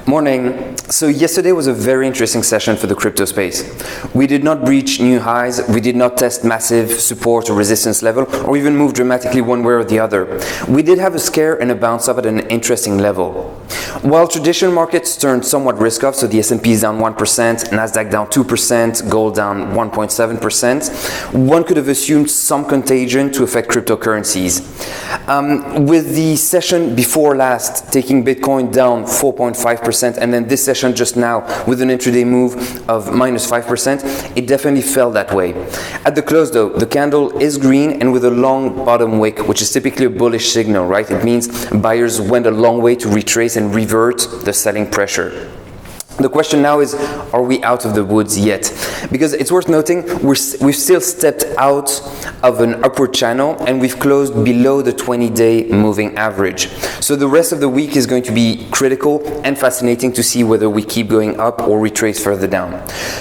Morning. So yesterday was a very interesting session for the crypto space. We did not breach new highs, we did not test massive support or resistance level, or even move dramatically one way or the other. We did have a scare and a bounce up at an interesting level. While traditional markets turned somewhat risk off, so the S&P is down 1%, Nasdaq down 2%, gold down 1.7%, one could have assumed some contagion to affect cryptocurrencies. With the session before last taking Bitcoin down 4.5%, and then this session just now with an intraday move of minus 5%, it definitely fell that way. At the close though, the candle is green and with a long bottom wick, which is typically a bullish signal, right? It means buyers went a long way to retrace and revert the selling pressure. The question now is, are we out of the woods yet? Because it's worth noting, we've still stepped out of an upward channel and we've closed below the 20-day moving average. So the rest of the week is going to be critical and fascinating to see whether we keep going up or retrace further down.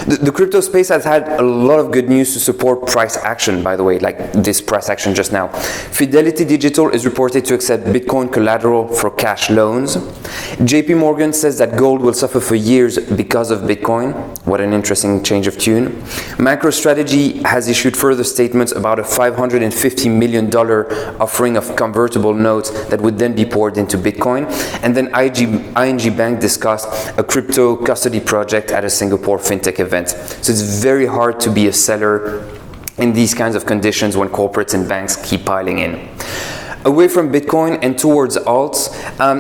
The crypto space has had a lot of good news to support price action, by the way, like this price action just now. Fidelity Digital is reported to accept Bitcoin collateral for cash loans. JP Morgan says that gold will suffer for years because of Bitcoin. What an interesting change of tune. MicroStrategy has issued further statements about a $550 million offering of convertible notes that would then be poured into Bitcoin. And then ING Bank discussed a crypto custody project at a Singapore fintech event. So it's very hard to be a seller in these kinds of conditions when corporates and banks keep piling in. Away from Bitcoin and towards alts,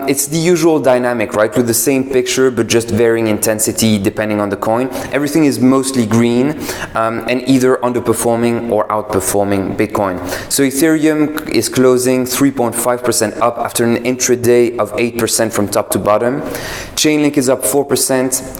it's the usual dynamic, right? With the same picture, but just varying intensity depending on the coin. Everything is mostly green and either underperforming or outperforming Bitcoin. So Ethereum is closing 3.5% up after an intraday of 8% from top to bottom. Chainlink is up 4%,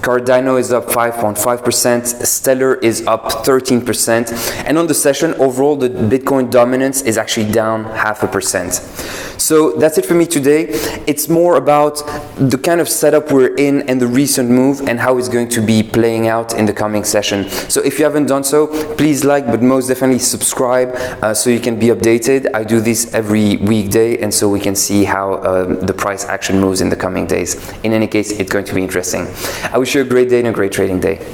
Cardano is up 5.5%, Stellar is up 13%, and on the session overall the Bitcoin dominance is actually down 0.5%. So that's it for me today. It's more about the kind of setup we're in and the recent move and how it's going to be playing out in the coming session. So if you haven't done so, please like, but most definitely subscribe so you can be updated. I do this every weekday, and so we can see how the price action moves in the coming days. In any case, it's going to be interesting. I wish you a great day and a great trading day.